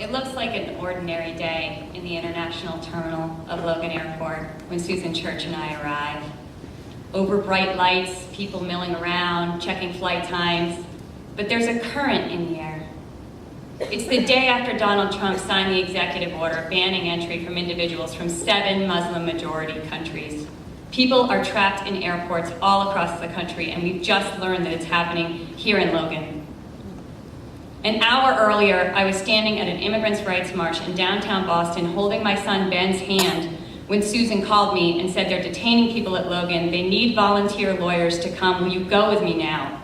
It looks like an ordinary day in the international terminal of Logan Airport when Susan Church and I arrive. Over bright lights, people milling around, checking flight times, but there's a current in the air. It's the day after Donald Trump signed the executive order banning entry from individuals from 7 Muslim-majority countries. People are trapped in airports all across the country, and we've just learned that it's happening here in Logan. An hour earlier, I was standing at an immigrants' rights march in downtown Boston holding my son Ben's hand when Susan called me and said they're detaining people at Logan. They need volunteer lawyers to come. Will you go with me now?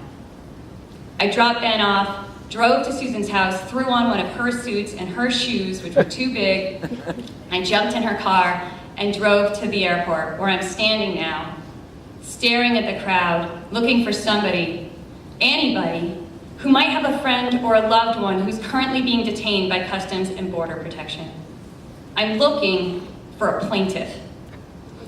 I dropped Ben off, drove to Susan's house, threw on one of her suits and her shoes, which were too big. I jumped in her car and drove to the airport, where I'm standing now, staring at the crowd, looking for somebody, anybody, who might have a friend or a loved one who's currently being detained by Customs and Border Protection. I'm looking for a plaintiff.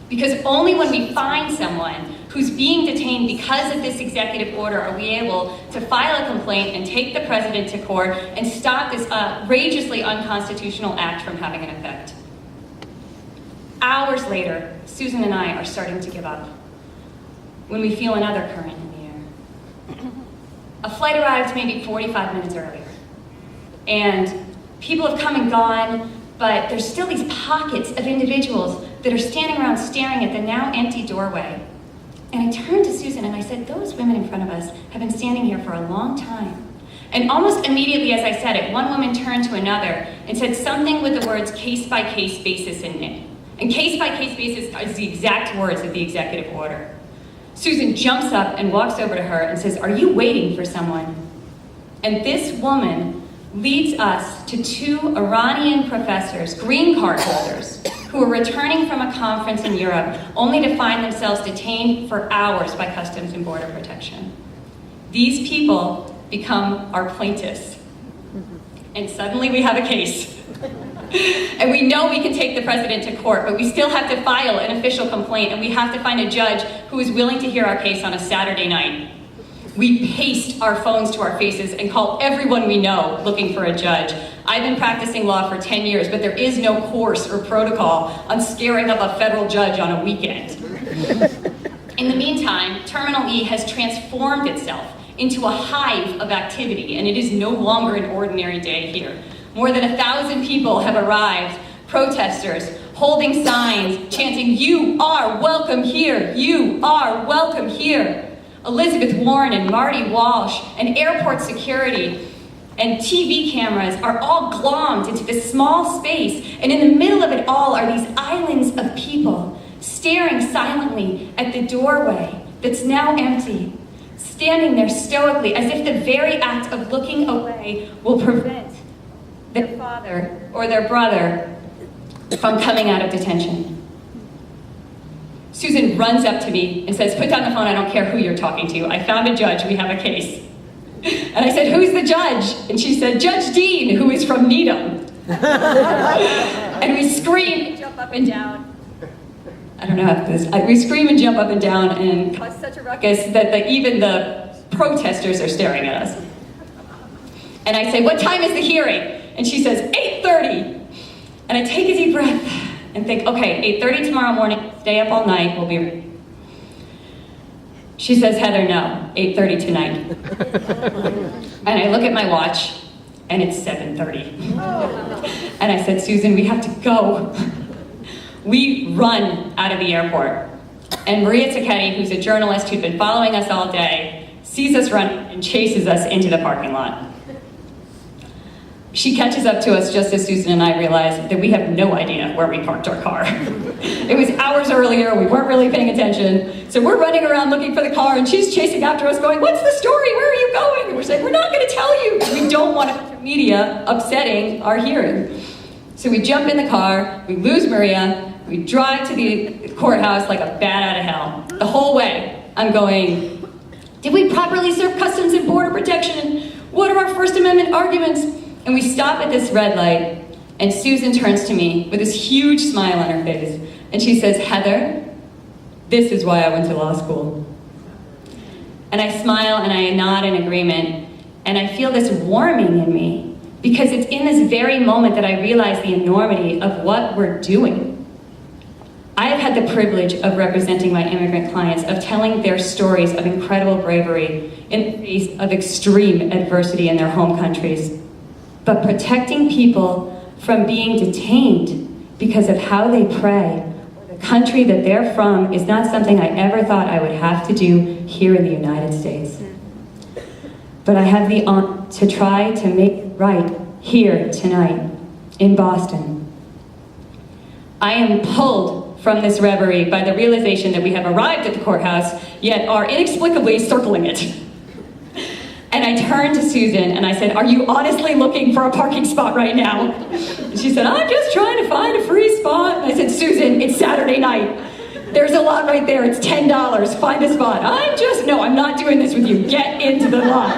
Because only when we find someone who's being detained because of this executive order are we able to file a complaint and take the president to court and stop this outrageously unconstitutional act from having an effect. Hours later, Susan and I are starting to give up when we feel another current in the air. A flight arrived maybe 45 minutes earlier, and people have come and gone, but there's still these pockets of individuals that are standing around staring at the now empty doorway. And I turned to Susan and I said, those women in front of us have been standing here for a long time. And almost immediately as I said it, one woman turned to another and said something with the words case-by-case basis in it. And case-by-case basis is the exact words of the executive order. Susan jumps up and walks over to her and says, are you waiting for someone? And this woman leads us to 2 Iranian professors, green card holders, who are returning from a conference in Europe only to find themselves detained for hours by Customs and Border Protection. These people become our plaintiffs. And suddenly we have a case. And we know we can take the president to court, but we still have to file an official complaint, and we have to find a judge who is willing to hear our case on a Saturday night. We paste our phones to our faces and call everyone we know looking for a judge. I've been practicing law for 10 years, but there is no course or protocol on scaring up a federal judge on a weekend. In the meantime, Terminal E has transformed itself into a hive of activity, and it is no longer an ordinary day here. More than 1,000 people have arrived, protesters, holding signs, chanting, "You are welcome here, you are welcome here." Elizabeth Warren and Marty Walsh and airport security and TV cameras are all glommed into this small space, and in the middle of it all are these islands of people staring silently at the doorway that's now empty, standing there stoically as if the very act of looking away will prevent their father or their brother from coming out of detention. Susan runs up to me and says, "Put down the phone, I don't care who you're talking to. I found a judge, we have a case." And I said, "Who's the judge?" And she said, "Judge Dean, who is from Needham." And we scream and jump up and down. I don't know how to do this. We scream and jump up and down and cause such a ruckus that even the protesters are staring at us. And I say, "What time is the hearing?" And she says, 8:30. And I take a deep breath and think, okay, 8:30 tomorrow morning, stay up all night, we'll be ready. She says, "Heather, no, 8:30 tonight." And I look at my watch, and it's 7:30. And I said, "Susan, we have to go." We run out of the airport. And Maria Tacchetti, who's a journalist who'd been following us all day, sees us running and chases us into the parking lot. She catches up to us just as Susan and I realize that we have no idea where we parked our car. It was hours earlier, we weren't really paying attention, so we're running around looking for the car, and she's chasing after us going, "What's the story? Where are you going?" And we're saying, "We're not going to tell you." We don't want the media upsetting our hearing. So we jump in the car, we lose Maria, we drive to the courthouse like a bat out of hell. The whole way, I'm going, did we properly serve Customs and Border Protection? What are our First Amendment arguments? And we stop at this red light, and Susan turns to me with this huge smile on her face, and she says, "Heather, this is why I went to law school." And I smile and I nod in agreement, and I feel this warming in me because it's in this very moment that I realize the enormity of what we're doing. I have had the privilege of representing my immigrant clients, of telling their stories of incredible bravery in the face of extreme adversity in their home countries. But protecting people from being detained because of how they pray, or the country that they're from, is not something I ever thought I would have to do here in the United States. But I have the honor to try to make it right here tonight in Boston. I am pulled from this reverie by the realization that we have arrived at the courthouse, yet are inexplicably circling it. And I turned to Susan and I said, "Are you honestly looking for a parking spot right now?" And she said, "I'm just trying to find a free spot." And I said, "Susan, it's Saturday night. There's a lot right there, it's $10, find a spot." "No, I'm not doing this with you, get into the lot."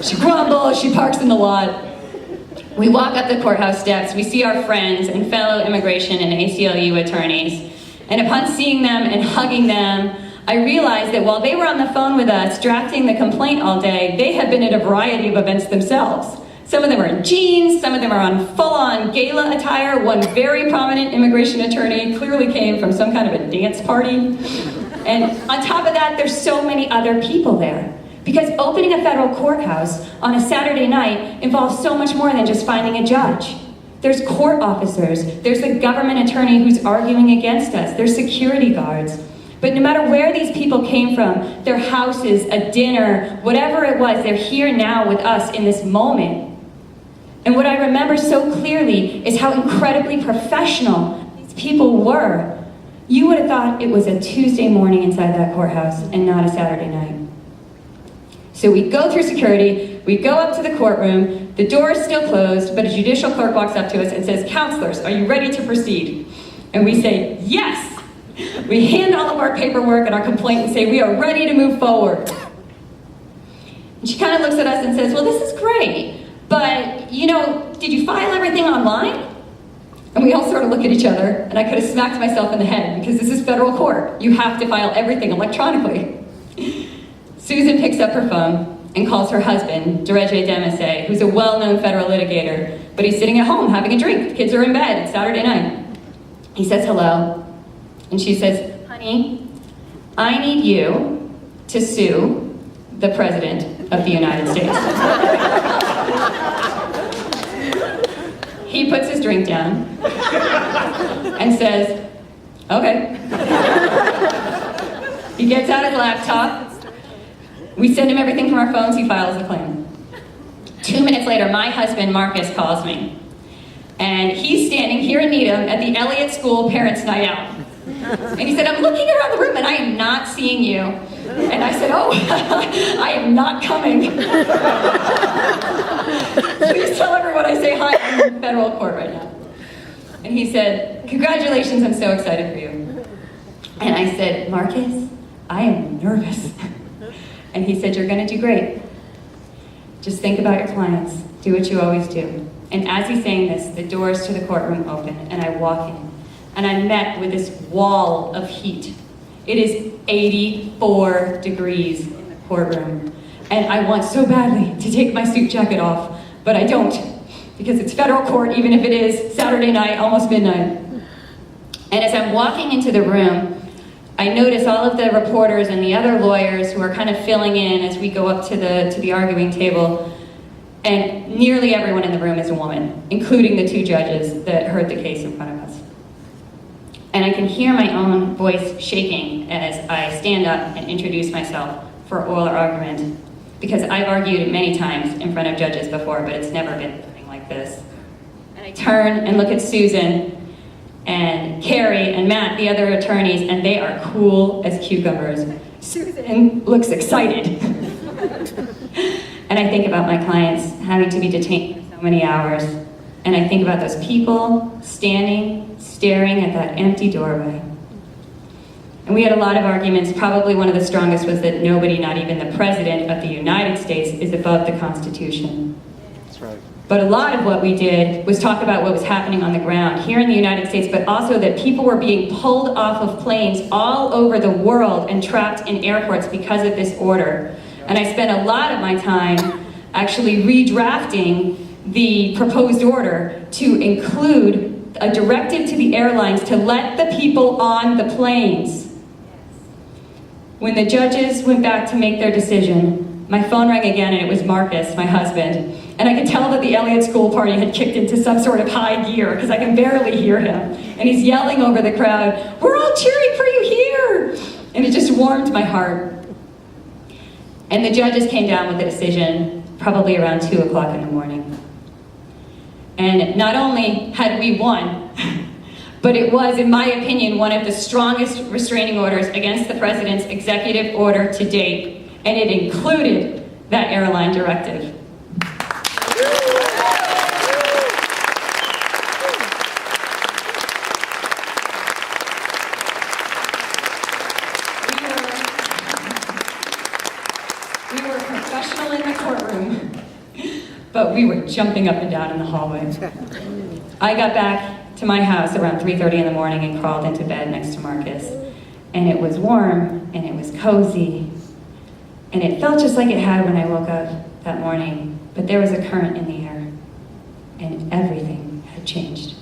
She grumbles, she parks in the lot. We walk up the courthouse steps, we see our friends and fellow immigration and ACLU attorneys, and upon seeing them and hugging them, I realized that while they were on the phone with us drafting the complaint all day, they have been at a variety of events themselves. Some of them are in jeans, some of them are on full-on gala attire. One very prominent immigration attorney clearly came from some kind of a dance party. And on top of that, there's so many other people there. Because opening a federal courthouse on a Saturday night involves so much more than just finding a judge. There's court officers, there's the government attorney who's arguing against us, there's security guards. But no matter where these people came from, their houses, a dinner, whatever it was, they're here now with us in this moment. And what I remember so clearly is how incredibly professional these people were. You would have thought it was a Tuesday morning inside that courthouse and not a Saturday night. So we go through security, we go up to the courtroom, the door is still closed, but a judicial clerk walks up to us and says, "Counselors, are you ready to proceed?" And we say, "Yes." We hand all of our paperwork and our complaint and say, "We are ready to move forward." And she kind of looks at us and says, "Well, this is great, but, did you file everything online?" And we all sort of look at each other, and I could have smacked myself in the head, because this is federal court. You have to file everything electronically. Susan picks up her phone and calls her husband, Dereje Demasay, who's a well-known federal litigator, but he's sitting at home having a drink. The kids are in bed, it's Saturday night. He says hello, and she says, "Honey, I need you to sue the President of the United States." He puts his drink down and says, "Okay." He gets out his laptop. We send him everything from our phones, he files a claim. 2 minutes later, my husband, Marcus, calls me. And he's standing here in Needham at the Elliott School Parents' Night Out. And he said, "I'm looking around the room and I am not seeing you." And I said, "Oh, I am not coming." Please tell everyone I say hi, I'm in federal court right now. And he said, "Congratulations, I'm so excited for you." And I said, "Marcus, I am nervous." And he said, "You're gonna do great. Just think about your clients. Do what you always do." And as he's saying this, the doors to the courtroom open, and I walk in, and I'm met with this wall of heat. It is 84 degrees in the courtroom, and I want so badly to take my suit jacket off, but I don't, because it's federal court, even if it is Saturday night, almost midnight. And as I'm walking into the room, I notice all of the reporters and the other lawyers who are kind of filling in as we go up to the arguing table, and nearly everyone in the room is a woman, including the two judges that heard the case in front of us. And I can hear my own voice shaking as I stand up and introduce myself for oral argument, because I've argued many times in front of judges before, but it's never been anything like this. And I turn and look at Susan and Carrie and Matt, the other attorneys, and they are cool as cucumbers. Susan looks excited. And I think about my clients having to be detained for so many hours, and I think about those people standing, staring at that empty doorway. And we had a lot of arguments. Probably one of the strongest was that nobody, not even the President of the United States, is above the Constitution. That's right. But a lot of what we did was talk about what was happening on the ground here in the United States, but also that people were being pulled off of planes all over the world and trapped in airports because of this order. And I spent a lot of my time actually redrafting the proposed order to include a directive to the airlines to let the people on the planes. When the judges went back to make their decision, my phone rang again and it was Marcus, my husband. And I could tell that the Elliott School party had kicked into some sort of high gear because I can barely hear him. And he's yelling over the crowd, "We're all cheering for you here!" And it just warmed my heart. And the judges came down with a decision probably around 2 o'clock in the morning. And not only had we won, but it was, in my opinion, one of the strongest restraining orders against the president's executive order to date. And it included that airline directive. We were professional in the courtroom, but we were jumping up and down in the hallway. I got back to my house around 3:30 in the morning and crawled into bed next to Marcus. And it was warm, and it was cozy, and it felt just like it had when I woke up that morning, but there was a current in the air, and everything had changed.